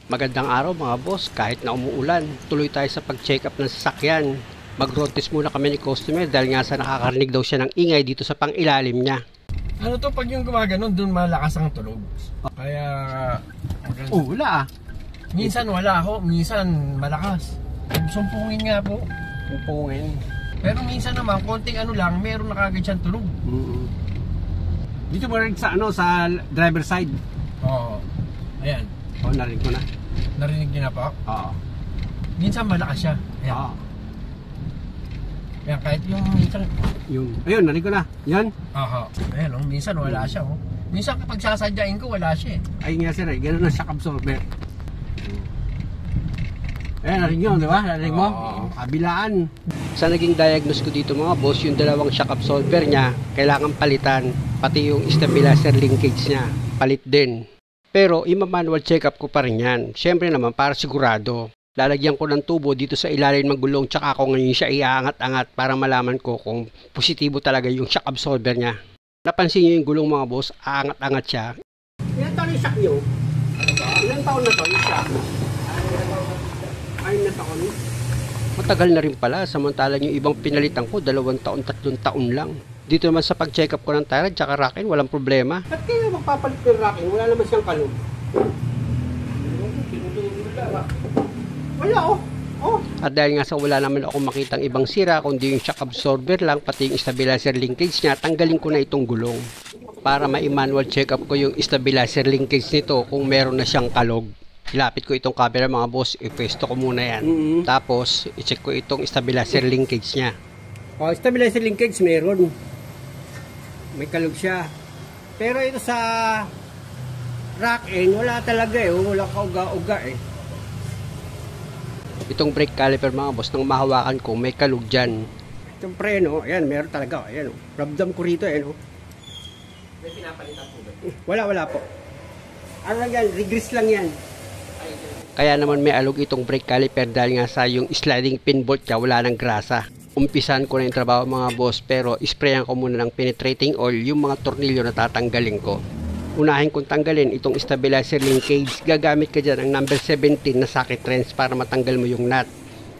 Magandang araw mga boss, kahit na umuulan, tuloy tayo sa pag-check up ng sasakyan. Mag-road test muna kami ni customer dahil nga sa nakakarinig daw siya ng ingay dito sa pangilalim niya. Ano to, pag yung gumaganon, dun malakas ang tunog. Kaya... Oh, wala ah. Minsan wala ako, minsan malakas. Sumpungin nga po. Pumpungin. Pero minsan naman, konting ano lang, meron na kagad siyang tunog. Dito mo rin sa ano, sa driver side. Oo. Ayan. Oh, narinig ko na. Narinig niyo na po? Oo. Minsan malakas siya. Ayan. Oo. Ayan, kahit yung minsan... Yun. Ayun, narinig ko na. Yan. Aha. Ayan, minsan wala siya. Oh. Minsan kapag sasadyain ko, wala siya eh. Ay nga sir, ganun na shock absorber. Ayan, narinig nyo, di ba? Narinig mo? Kabilaan. Sa naging diagnose ko dito mga boss, yung dalawang shock absorber niya, kailangan palitan. Pati yung stabilizer linkage niya, palit din. Pero ima-manual check-up ko pa rin yan. Siyempre naman para sigurado. Lalagyan ko ng tubo dito sa ilalim ng gulong tsaka ako ngayon siya iaangat-angat para malaman ko kung positibo talaga yung shock absorber niya. Napansin nyo yung gulong mga boss, aangat-angat siya. Ilan taon yung shock nyo? Ilan taon na to yung shock? 5 na taon? Matagal na rin pala, samantalang yung ibang pinalitan ko 2 taon, 3 taon lang. Dito naman sa pag-check up ko ng tire tsaka rakin, walang problema. Ba't kayo magpapalit ng rakin? Wala naman siyang kalog. Wala oh. Oh. At dahil nga sa wala naman ako makitang ibang sira, kundi yung shock absorber lang, pati yung stabilizer linkage niya, tanggalin ko na itong gulong. Para ma-manual check up ko yung stabilizer linkage nito kung meron na siyang kalog. Ilapit ko itong camera mga boss, ipwesto ko muna yan. Tapos, i-check ko itong stabilizer linkage niya. Oh, stabilizer linkage meron. May kalog siya. Pero ito sa rack end, wala talaga eh. Wala kauga-uga eh. Itong brake caliper mga boss, nang mahawakan ko, may kalog dyan. Itong preno, ayan, meron talaga. Ayan, oh. Ramdam ko rito, ayan. Oh. May pinapalitan po ba? Wala po. Ano lang yan, regress lang yan. Kaya naman may alog itong brake caliper dahil nga sa yung sliding pin bolt niya, wala ng grasa. Umpisan ko na yung trabaho mga boss, pero isprayan ko muna ng penetrating oil yung mga tornilyo na tatanggalin ko. Unahin kong tanggalin itong stabilizer linkage. Gagamit ka dyan ang number 17 na socket wrench para matanggal mo yung nut.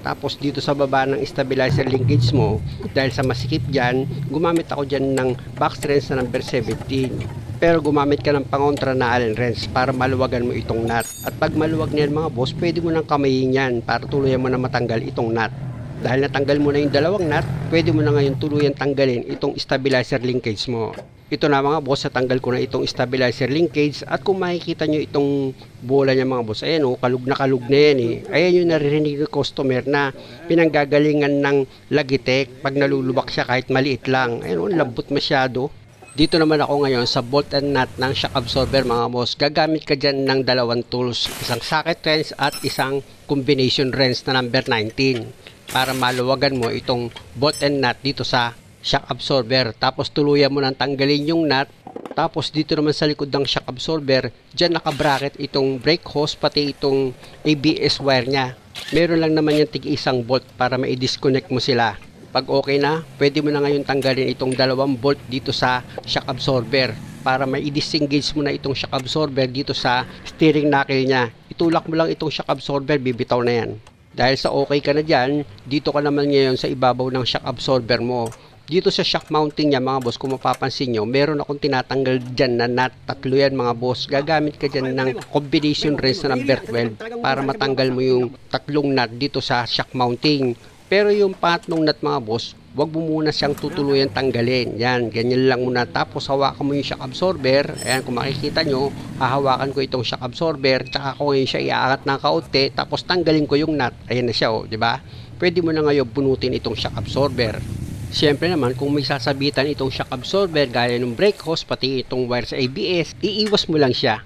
Tapos dito sa baba ng stabilizer linkage mo, dahil sa masikip dyan, gumamit ako dyan ng box wrench na number 17. Pero gumamit ka ng pangontra na Allen wrench para maluwagan mo itong nut. At pag maluwag niyan mga boss, pwede mo nang kamayin yan para tuluyan mo na matanggal itong nut. Dahil natanggal mo na yung dalawang nut, pwede mo na ngayon tuluyan tanggalin itong stabilizer linkage mo. Ito na mga boss, natanggal ko na itong stabilizer linkage at kung makikita nyo itong bola niya mga boss, ayan o, kalug na yan eh. Ayan yung naririnig ng customer na pinanggagalingan ng Logitech pag nalulubak siya kahit maliit lang. Ayan o, lambot masyado. Dito naman ako ngayon sa bolt and nut ng shock absorber mga boss. Gagamit ka dyan ng dalawang tools, isang socket wrench at isang combination wrench na number 19. Para maluwagan mo itong bolt and nut dito sa shock absorber. Tapos tuluyan mo nang tanggalin yung nut. Tapos dito naman sa likod ng shock absorber, dyan nakabracket itong brake hose pati itong ABS wire nya. Meron lang naman yung tig-isang bolt para ma-disconnect mo sila. Pag okay na, pwede mo na ngayon tanggalin itong dalawang bolt dito sa shock absorber para ma-disengage mo na itong shock absorber dito sa steering knuckle nya. Itulak mo lang itong shock absorber, bibitaw na yan. Dahil sa okay ka na dyan, dito ka naman ngayon sa ibabaw ng shock absorber mo. Dito sa shock mounting niya mga boss, kung mapapansin nyo, meron akong tinatanggal dyan na nut. Tatlo yan mga boss. Gagamit ka dyan ng combination wrench na number 12 para matanggal mo yung tatlong nut dito sa shock mounting. Pero yung pangatlong nut mga boss, wag mo muna siyang tutuluyan tanggalin. Yan, ganyan lang muna. Tapos hawakan mo yung shock absorber. Ayan, kung makikita nyo, hahawakan ko itong shock absorber. Tsaka ko ngayon siya iaangat ng kaunti. Tapos tanggalin ko yung nut. Ayan na siya, oh, di ba? Pwede mo na ngayon bunutin itong shock absorber. Siyempre naman, kung may sasabitan itong shock absorber, gaya ng brake hose, pati itong wire sa ABS, iiwas mo lang siya.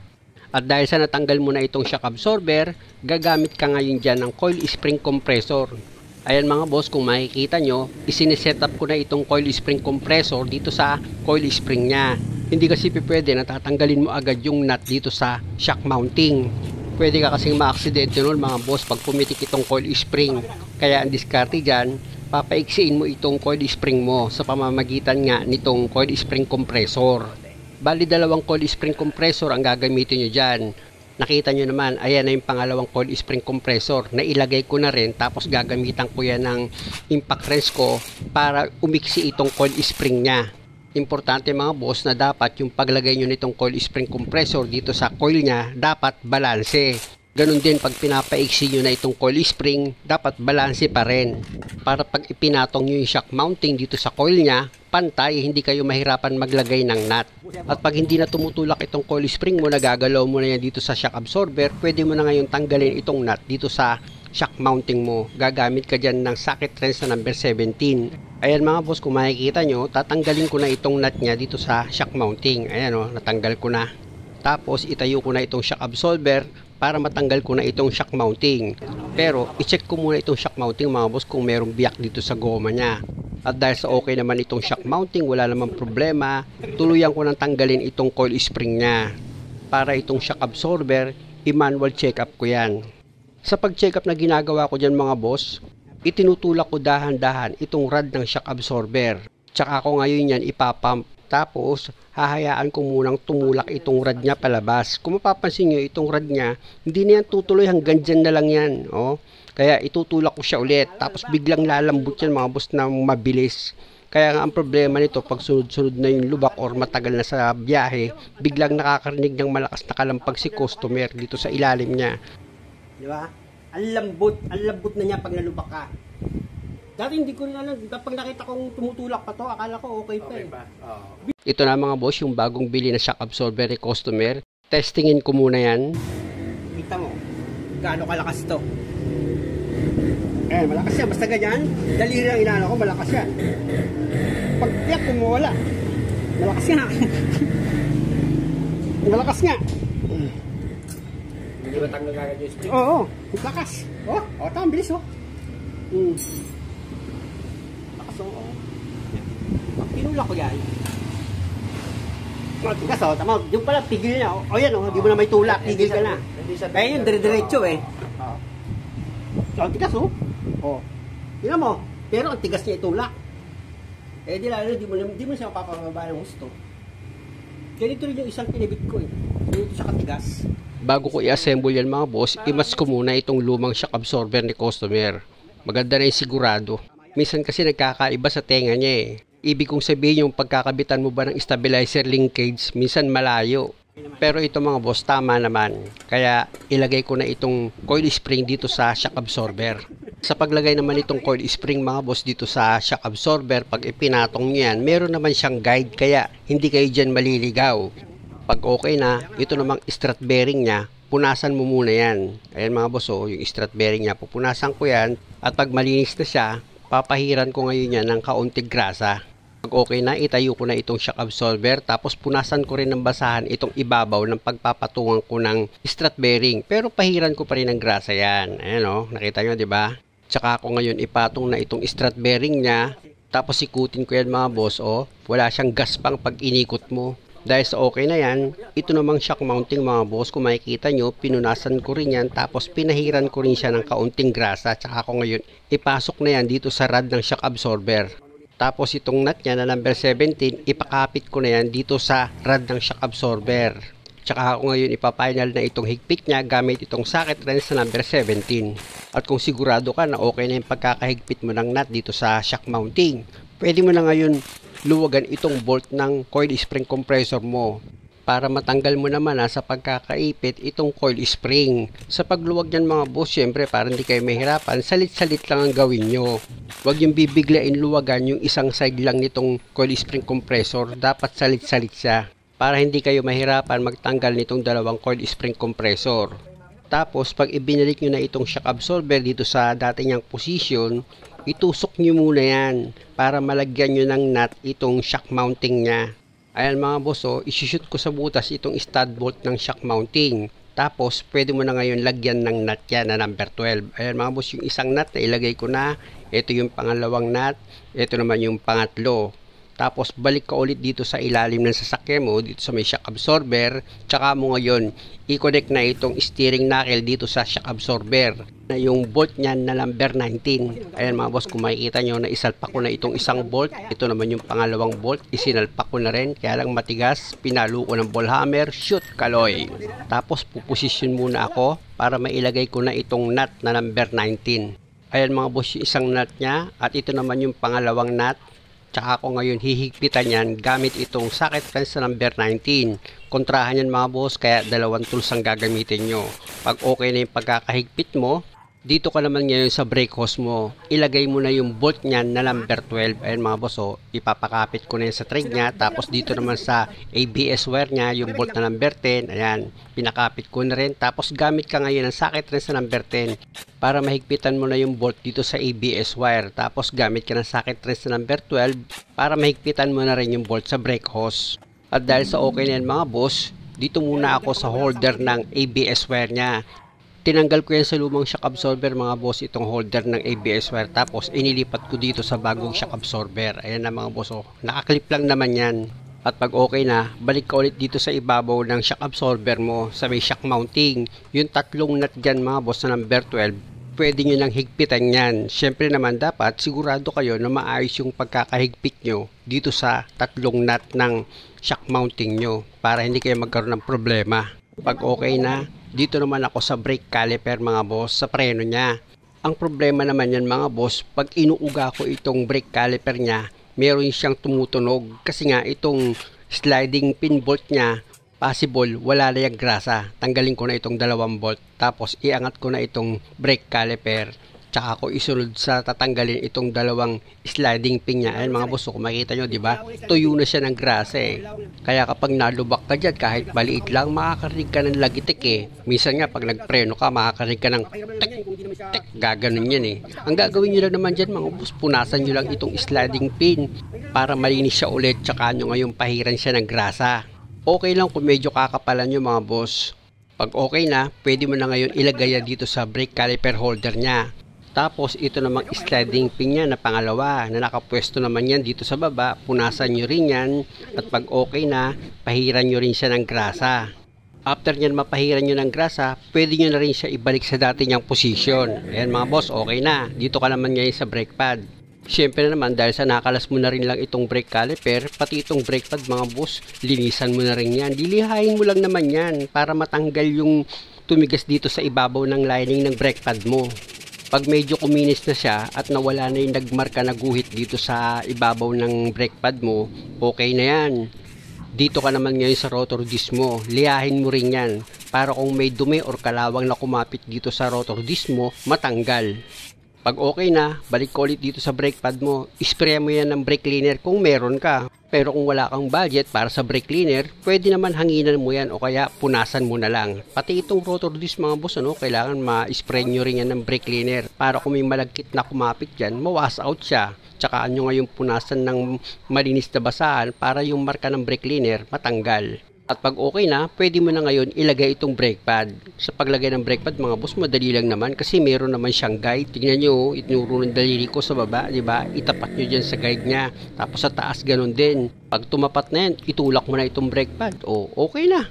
At dahil sa natanggal mo na itong shock absorber, gagamit ka ngayon dyan ng coil spring compressor. Ayan mga boss, kung makikita nyo, isiniset up ko na itong coil spring compressor dito sa coil spring nya. Hindi kasi pwede na tatanggalin mo agad yung nut dito sa shock mounting. Pwede ka kasing ma-aksidente nun mga boss pag pumitik itong coil spring. Kaya ang diskarte dyan, papaiksiin mo itong coil spring mo sa pamamagitan nga nitong coil spring compressor. Bali, dalawang coil spring compressor ang gagamitin nyo dyan. Nakita nyo naman, ayan na yung pangalawang coil spring compressor na ilagay ko na rin, tapos gagamitan ko yan ng impact wrench ko para umiksi itong coil spring nya. Importante mga boss na dapat yung paglagay nyo nitong coil spring compressor dito sa coil nya, dapat balanse. Ganun din pag pinapaiksi nyo na itong coil spring, dapat balanse pa rin. Para pag ipinatong nyo yung shock mounting dito sa coil nya, pantay, hindi kayo mahirapan maglagay ng nut. At pag hindi na tumutulak itong coil spring mo, nagagalaw mo na yan dito sa shock absorber, pwede mo na ngayon tanggalin itong nut dito sa shock mounting mo. Gagamit ka dyan ng socket wrench na number 17. Ayan mga boss, kung makikita nyo, tatanggalin ko na itong nut nya dito sa shock mounting. Ayan o, natanggal ko na. Tapos itayo ko na itong shock absorber para matanggal ko na itong shock mounting. Pero i-check ko muna itong shock mounting mga boss kung merong biyak dito sa goma nya. At dahil sa okay naman itong shock mounting, wala namang problema, tuluyan ko nang tanggalin itong coil spring nya. Para itong shock absorber, i-manual check up ko yan. Sa pag-check up na ginagawa ko dyan mga boss, itinutulak ko dahan-dahan itong rod ng shock absorber. Tsaka ako ngayon yan ipapump. Tapos, hahayaan ko munang tumulak itong rod niya palabas. Kung mapapansin nyo, itong rod niya, hindi na yan tutuloy, hanggang dyan na lang yan. Oh. Kaya itutulak ko siya ulit. Tapos biglang lalambot yan mga boss na mabilis. Kaya nga ang problema nito, pag sunod-sunod na yung lubak or matagal na sa biyahe, biglang nakakarinig ng malakas na kalampag si customer dito sa ilalim niya. Di ba? Ang lambot na niya pag nalubak ka. Dati hindi ko na alam, kapag nakita kong tumutulak pa to, akala ko okay pa eh. Ito na mga boss, yung bagong bili na shock absorber ni customer. Testingin ko muna yan. Kita mo, gaano kalakas to. Eh, malakas yan, basta ganyan, daliri ang inaano ko, malakas yan. Pag tiyak ko mawala, malakas nga. Malakas nga. Hindi ba tanggal agad yung spring? Oo, lakas. Oh, tama, bilis oh. Tinulak ko yan. Tigas o, tama, yung pala, tigil na. O yan o, di mo na may tulak, tigil ka na. Kaya yun, dire-diretso eh. So, ang tigas o. O, yun mo, pero ang tigas niya itulak. Eh, di lalo, di mo siya mapapababa ng gusto. Ganito rin yung isang pinibit ko eh. Ganito siya katigas. Bago ko i-assemble yan mga boss, imas ko muna itong lumang shock absorber ni customer. Maganda na yung sigurado. Minsan kasi nagkakaiba sa tenga niya eh. Ibig kong sabihin yung pagkakabitan mo ba ng stabilizer linkage, minsan malayo. Pero ito mga boss, tama naman. Kaya ilagay ko na itong coil spring dito sa shock absorber. Sa paglagay naman itong coil spring mga boss dito sa shock absorber, pag ipinatong nyo yan, meron naman siyang guide kaya hindi kayo dyan maliligaw. Pag okay na, ito namang strut bearing nya, punasan mo muna yan. Ayan mga boss, oh, yung strut bearing nya, pupunasan ko yan. At pag malinis na siya, papahiran ko ngayon yan ng kaunting grasa. Pag okay na, itayo ko na itong shock absorber, tapos punasan ko rin ng basahan itong ibabaw ng pagpapatungan ko ng strut bearing. Pero pahiran ko pa rin ng grasa yan. Ayan o, nakita nyo diba? Tsaka ako ngayon ipatong na itong strut bearing nya, tapos ikutin ko yan mga boss o. Wala siyang gaspang pag inikot mo. Dahil sa okay na yan, ito namang shock mounting mga boss, kung makikita nyo, pinunasan ko rin yan, tapos pinahiran ko rin siya ng kaunting grasa. Tsaka ako ngayon ipasok na yan dito sa rod ng shock absorber. Tapos itong nut niya na number 17, ipakapit ko na yan dito sa rod ng shock absorber. Tsaka ako ngayon ipafinal na itong higpit niya gamit itong socket wrench na number 17. At kung sigurado ka na okay na yung pagkakahigpit mo ng nut dito sa shock mounting, pwede mo na ngayon luwagan itong bolt ng coil spring compressor mo. Para matanggal mo naman sa pagkakaipit itong coil spring. Sa pagluwag niyan mga boss, syempre para hindi kayo mahirapan, salit-salit lang ang gawin nyo. Huwag yung bibiglain luwagan yung isang side lang nitong coil spring compressor. Dapat salit-salit siya para hindi kayo mahirapan magtanggal nitong dalawang coil spring compressor. Tapos pag ibinalik nyo na itong shock absorber dito sa dati niyang position, itusok nyo muna yan para malagyan nyo ng nut itong shock mounting nya. Ayan mga boss, isushoot ko sa butas itong stud bolt ng shock mounting. Tapos pwede mo na ngayon lagyan ng nut yan na number 12. Ayan mga boss, yung isang nut na ilagay ko na. Ito yung pangalawang nut. Ito naman yung pangatlo. Tapos balik ka ulit dito sa ilalim ng sasakyan mo, dito sa may shock absorber. Tsaka mo ngayon i-connect na itong steering knuckle dito sa shock absorber. na yung bolt niyan na number 19. Ayan mga boss, kung makikita nyo na isalpak ko na itong isang bolt, ito naman yung pangalawang bolt, isinalpak ko na rin, kaya lang matigas, pinalo ko ng ball hammer, shoot kaloy. Tapos puposisyon muna ako para mailagay ko na itong nut na number 19. Ayan mga boss, yung isang nut nya, at ito naman yung pangalawang nut. Tsaka ako ngayon hihigpitan yan gamit itong socket wrench na number 19. Kontrahan yan mga boss, kaya dalawang tools ang gagamitin nyo. Pag okay na yung pagkakahigpit mo, dito ka naman ngayon sa brake hose mo. Ilagay mo na yung bolt nyan na number 12. Ayan mga boss, ipapakapit ko na yan sa thread nya. Tapos dito naman sa ABS wire nya, yung bolt na number 10. Ayan, pinakapit ko na rin. Tapos gamit ka ngayon ng socket wrench na number 10 para mahigpitan mo na yung bolt dito sa ABS wire. Tapos gamit ka ng socket wrench na number 12 para mahigpitan mo na rin yung bolt sa brake hose. At dahil sa okay na yan mga boss, dito muna ako sa holder ng ABS wire nya. Tinanggal ko yan sa lumang shock absorber mga boss, itong holder ng ABS wire, tapos inilipat ko dito sa bagong shock absorber. Ayan na mga boss, nakaklip lang naman yan. At pag okay na, balik ka ulit dito sa ibabaw ng shock absorber mo sa may shock mounting. Yung tatlong nut dyan mga boss na number 12, pwede nyo nang higpitan yan. Syempre naman dapat sigurado kayo na maayos yung pagkakahigpit nyo dito sa tatlong nut ng shock mounting nyo para hindi kayo magkaroon ng problema. Pag okay na, dito naman ako sa brake caliper mga boss, sa preno nya. Ang problema naman yan mga boss, pag inuuga ko itong brake caliper nya, meron siyang tumutunog kasi nga itong sliding pin bolt nya, possible wala na yung grasa. Tanggalin ko na itong dalawang bolt, tapos iangat ko na itong brake caliper, tsaka ko isunod sa tatanggalin itong dalawang sliding pin niya. Ayan mga boss, kung makita nyo, diba? Tuyo na siya ng grasa eh. Kaya kapag nalubak ka dyan, kahit maliit lang, makakarinig ka ng lagitik eh. Minsan nga, pag nagpreno ka, makakarinig ka ng tek, tek, gaganon yan eh. Ang gagawin nyo lang naman dyan mga boss, punasan nyo lang itong sliding pin para malinis siya ulit, tsaka nyo ngayon pahiran siya ng grasa. Okay lang kung medyo kakapalan nyo mga boss. Pag okay na, pwede mo na ngayon ilagay yan dito sa brake caliper holder nya. Tapos ito namang sliding pin niya na pangalawa na nakapwesto naman yan dito sa baba, punasan nyo rin yan, at pag okay na, pahiran nyo rin siya ng grasa. After nyan mapahiran nyo ng grasa, pwede nyo na rin siya ibalik sa dati niyang posisyon. Ayan mga boss, okay na. Dito ka naman ngayon sa brake pad. Siyempre naman dahil sa nakalas mo na rin lang itong brake caliper, pati itong brake pad mga boss, linisan mo na rin yan. Dilihain mo lang naman yan para matanggal yung tumigas dito sa ibabaw ng lining ng brake pad mo. Pag medyo kuminis na siya at nawala na yung nagmarka na guhit dito sa ibabaw ng brake pad mo, okay na yan. Dito ka naman ngayon sa rotor disc mo, liyahin mo rin yan para kung may dumi or kalawang na kumapit dito sa rotor disc mo, matanggal. Pag okay na, balik ko ulit dito sa brake pad mo, spray mo yan ng brake cleaner kung meron ka. Pero kung wala kang budget para sa brake cleaner, pwede naman hanginan mo yan o kaya punasan mo na lang. Pati itong rotor disc mga boss, kailangan ma-spray nyo rin yan ng brake cleaner para kung may malagkit na kumapit dyan, mawas out siya. Tsaka nyo ngayon punasan ng malinis na basahan para yung marka ng brake cleaner matanggal. At pag okay na, pwede mo na ngayon ilagay itong brake pad. Sa paglagay ng brake pad mga boss, madali lang naman kasi meron naman siyang guide. Tingnan nyo, itinuro ng daliri ko sa baba, diba? Itapat nyo dyan sa guide niya. Tapos sa taas ganun din. Pag tumapat na yan, itulak mo na itong brake pad. O, okay na.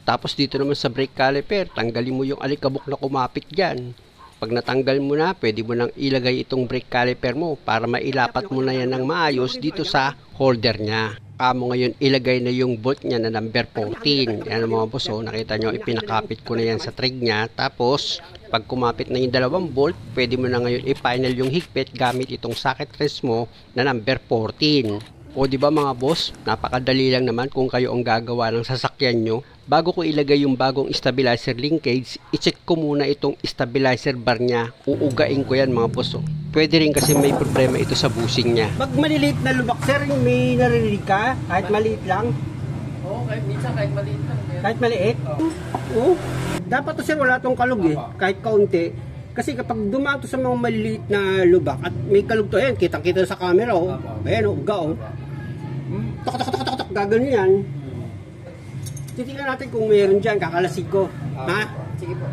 Tapos dito naman sa brake caliper, tanggalin mo yung alikabok na kumapit dyan. Pag natanggal mo na, pwede mo nang ilagay itong brake caliper mo para mailapat mo na yan ng maayos dito sa holder niya. Mo ngayon ilagay na yung bolt niya na number 14. Yan mga boss, nakita nyo, ipinakapit ko na yan sa thread niya. Tapos pag kumapit na yung dalawang bolt, pwede mo na ngayon i-final yung higpit gamit itong socket wrench mo na number 14. O di ba mga boss, napakadali lang naman kung kayo ang gagawa ng sasakyan nyo. Bago ko ilagay yung bagong stabilizer linkage, i-check ko muna itong stabilizer bar niya. Uugain ko yan mga boss. Pwede rin kasi may problema ito sa bushing niya. Pag maliliit na lubak, sir, may narinig ka? Kahit maliit lang? Oo, minsan kahit maliit lang. Kahit maliit? Oo. Dapat to sir, wala tong kalug eh. Kahit kaunti. Kasi kapag dumaan to sa mga maliliit na lubak at may kalug to, ayan, kitang-kita sa camera, oh. Ayan, oh, uga, oh. Tok, gagano yan. Titingnan natin kung mayroon dyan, kakalasig ko. Ha? Sige po.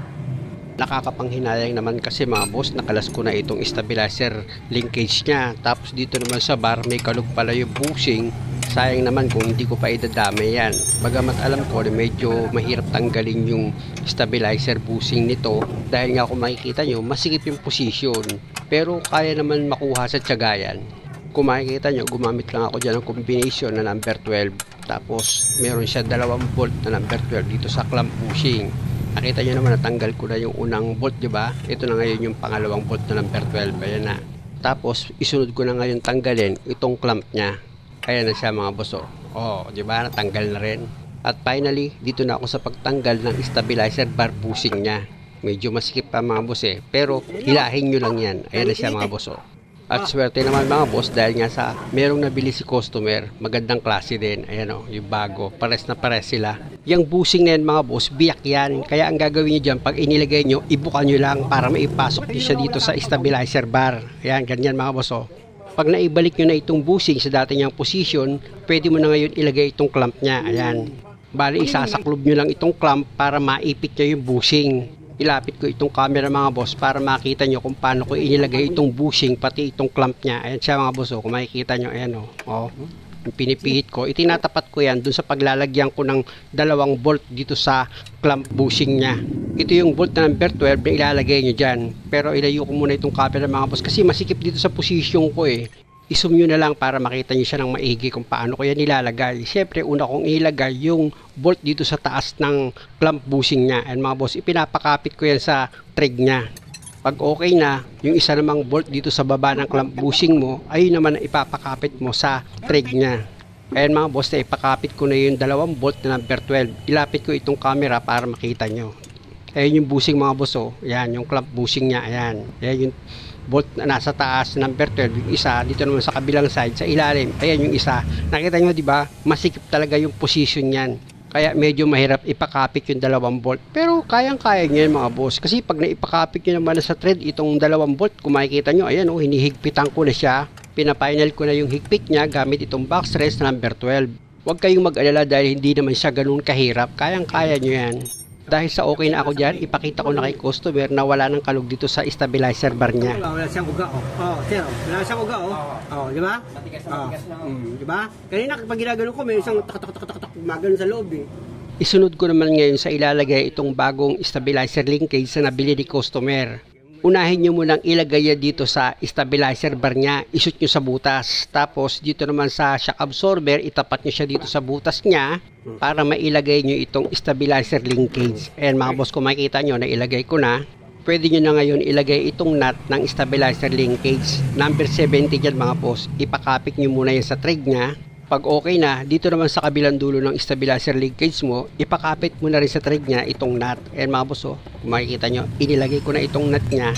Nakakapanghinayang naman kasi mga boss, nakalas ko na itong stabilizer linkage niya. Tapos dito naman sa bar, may kalug pala yung bushing. Sayang naman kung hindi ko pa idadamay yan. Bagamat alam ko na medyo mahirap tanggalin yung stabilizer bushing nito dahil nga kung makikita nyo masikip yung position. Pero kaya naman makuha sa tiyagayan. Kung makikita nyo, gumamit lang ako dyan ng combination na number 12. Tapos meron siya 2 bolt na number 12 dito sa clamp bushing. Nakita nyo naman natanggal ko na yung unang bolt, diba? Ito na ngayon yung pangalawang bolt na number 12. Ayan na. Tapos isunod ko na ngayon tanggalin itong clamp nya. Ayan na siya mga boss. Oh, diba? Natanggal na rin. At finally, dito na ako sa pagtanggal ng stabilizer bar bushing nya. Medyo masikip pa mga boss pero hilahin nyo lang yan. Ayan na siya mga boss. At swerte naman mga boss dahil nga sa merong nabili si customer, magandang klase din. Ayan yung bago. Pares na pares sila. Yung bushing na yan mga boss, biyak yan. Kaya ang gagawin nyo dyan, pag inilagay nyo, ibukan nyo lang para maipasok nyo siya dito sa stabilizer bar. Ayan, ganyan mga boss. Pag naibalik nyo na itong bushing sa dati niyang position, pwede mo na ngayon ilagay itong clamp nya. Ayan. Bali, isasaklob nyo lang itong clamp para maipit nyo yung bushing. Ilapit ko itong camera mga boss para makita nyo kung paano ko inilagay itong bushing pati itong clamp nya. Ayan siya mga boss. Kung makikita nyo, ayan yung pinipihit ko. Itinatapat ko yan dun sa paglalagyan ko ng 2 bolt dito sa clamp bushing nya. Ito yung bolt na number 12 na ilalagay nyo dyan. Pero ilayo ko muna itong camera mga boss kasi masikip dito sa position ko I-zoom nyo na lang para makita nyo siya ng maigi kung paano ko yan nilalagay. Siyempre, una kong ilagay yung bolt dito sa taas ng clamp bushing nya. And mga boss, ipinapakapit ko yan sa thread nya. Pag okay na, yung isa namang bolt dito sa baba ng clamp bushing mo, ayun naman ang ipapakapit mo sa thread nya. Ayan mga boss, ipakapit ko na yung 2 bolt na number 12. Ilapit ko itong camera para makita nyo. Ayan yung bushing mga boss. Ayan, yung clamp bushing nya. Ayan yung bolt na nasa taas, number 12, yung isa dito naman sa kabilang side, sa ilalim. Ayan yung isa. Nakita nyo, di ba? Masikip talaga yung position niyan. Kaya medyo mahirap ipakapit yung 2 bolt. Pero kayang-kaya nyo yan mga boss. Kasi pag naipakapit nyo naman sa thread itong 2 bolt, kung makikita nyo, ayan hinihigpitan ko na siya. Pinafinal ko na yung higpit niya gamit itong box rest number 12. Huwag kayong mag-alala dahil hindi naman siya ganun kahirap. Kayang-kaya nyo yan. Dahil sa okay na ako dyan, ipakita ko na kay customer na wala ng kalog dito sa stabilizer bar niya. Wala siyang uga, sir, wala siyang uga, di ba? Matigas na matigas na. Di ba? Kanina kapag ginagano ko, may isang tak gumagano sa loob Isunod ko naman ngayon sa ilalagay itong bagong stabilizer linkage sa nabili ni customer. Unahin nyo munang ilagay yan dito sa stabilizer bar niya, isut nyo sa butas. Tapos dito naman sa shock absorber, itapat nyo siya dito sa butas niya para mailagay nyo itong stabilizer linkage. Ayan mga boss, kung makikita nyo na ilagay ko na, pwede nyo na ngayon ilagay itong nut ng stabilizer linkage. Number 70 dyan mga boss, ipakapit nyo muna yan sa thread niya. Pag okay na, dito naman sa kabilang dulo ng stabilizer linkage mo, ipakapit mo na rin sa thread niya itong nut. Ayan mga boss, kung makikita nyo, inilagay ko na itong nut niya.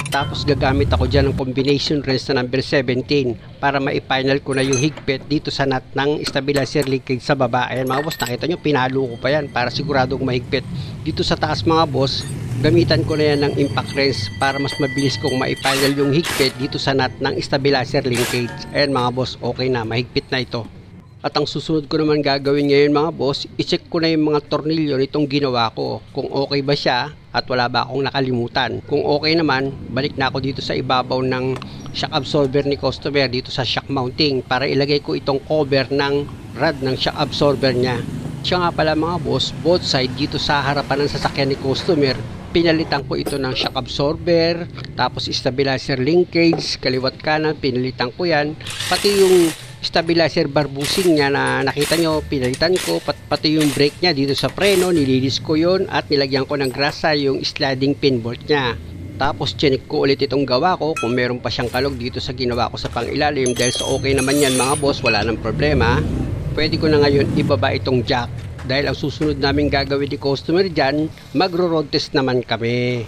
Tapos gagamit ako dyan ng combination wrench na number 17 para ma-final ko na yung higpit dito sa nut ng stabilizer linkage sa baba. Ayan mga boss, nakita nyo, pinalo ko pa yan para siguradong mahigpit. Dito sa taas mga boss, gamitan ko na yan ng impact wrench para mas mabilis kong ma-final yung higpit dito sa nut ng stabilizer linkage. Ayan mga boss, okay na, mahigpit na ito. At ang susunod ko naman gagawin ngayon mga boss, i-check ko na yung mga tornilyo nitong ginawa ko. Kung okay ba siya at wala ba akong nakalimutan. Kung okay naman, balik na ako dito sa ibabaw ng shock absorber ni customer dito sa shock mounting para ilagay ko itong cover ng rod ng shock absorber niya. Siya nga pala mga boss, both side dito sa harapan ng sasakyan ni customer, pinalitan ko ito ng shock absorber, tapos stabilizer linkage, kaliwat kanan, pinalitan ko yan, pati yung stabilizer bar bushing niya na nakita nyo, pinalitan ko, pati yung brake niya dito sa preno, nililis ko yon at nilagyan ko ng grasa yung sliding pin bolt niya. Tapos chinik ko ulit itong gawa ko kung meron pa siyang kalog dito sa ginawa ko sa pangilalim dahil sa okay naman yan mga boss, wala nang problema. Pwede ko na ngayon ibaba itong jack dahil ang susunod namin gagawin ni customer dyan, magro-road test naman kami.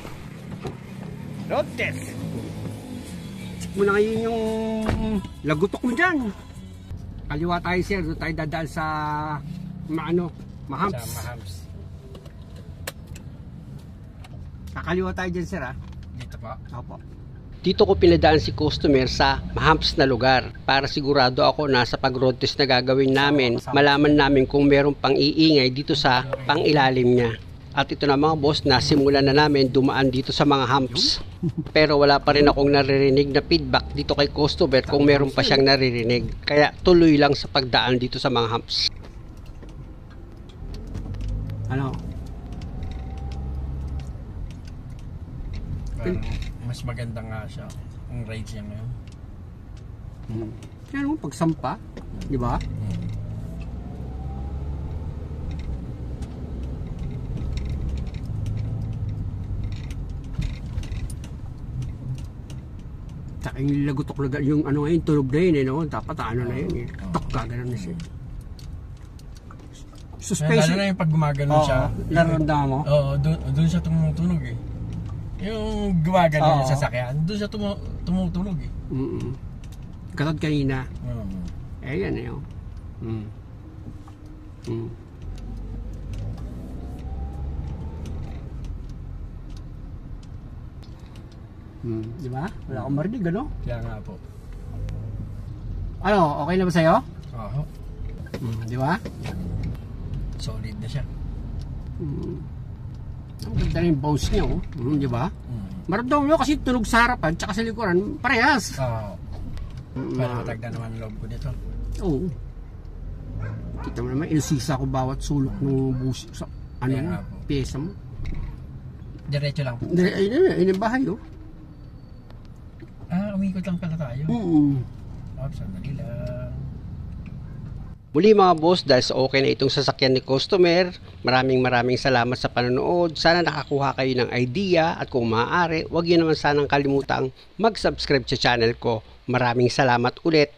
Road test! Check mo na ngayon yung lagutok mo dyan. Kaliwa tayo sir, doon tayo dadaan sa Mahams. Sa Mahams. Kakaliwa tayo dyan sir Dito po? Opo. Dito ko pinadaan si customer sa Mahams na lugar para sigurado ako na sa pag-road test na gagawin namin, malaman namin kung meron pang iingay dito sa pangilalim niya. At ito na mga boss, nasimulan na namin dumaan dito sa mga humps. Pero wala pa rin akong naririnig na feedback dito kay customer kung meron pa siyang naririnig. Kaya tuloy lang sa pagdaan dito sa mga humps. Ano? Parang mas maganda nga siya. Ang ride niya ngayon. Kaya naman pagsampa, di ba? Tsaka yung lagutok na yung ano ngayon, tunog na yun eh, no? Dapat ano na yun eh. Tok ka, gano'n na siya. Lalo Suspension. na yung pag gumagano'n siya. Naramdaman mo? Oo, doon siya tumutunog eh. Yung gumagano'n yung Oo. sasakyan, doon siya tumutunog eh. Katod kanina. Oo. Eh, yan eh. Oh. Di ba? Wala akong marinig, ano? Kaya nga po. Ano, okay na ba sa'yo? Oo. Di ba? Solid na siya. Ang ganda na yung bounce niya, oh. Di ba? Maramdaman mo kasi tunog sa harapan tsaka sa likuran, parehas. Oo. Parang matagda naman loob ko dito. Oo. Kita mo naman, ilusisa ko bawat sulok ng bus sa ano, Kaya nga po. pyesa mo. Diretso lang po. Ayun yung bahay, oh. Umikot lang pala tayo. Sandali lang. Muli mga boss, dahil sa okay na itong sasakyan ni customer, maraming salamat sa panonood. Sana nakakuha kayo ng idea at kung maaari, huwag nyo naman sanang kalimutang mag-subscribe sa channel ko. Maraming salamat ulit.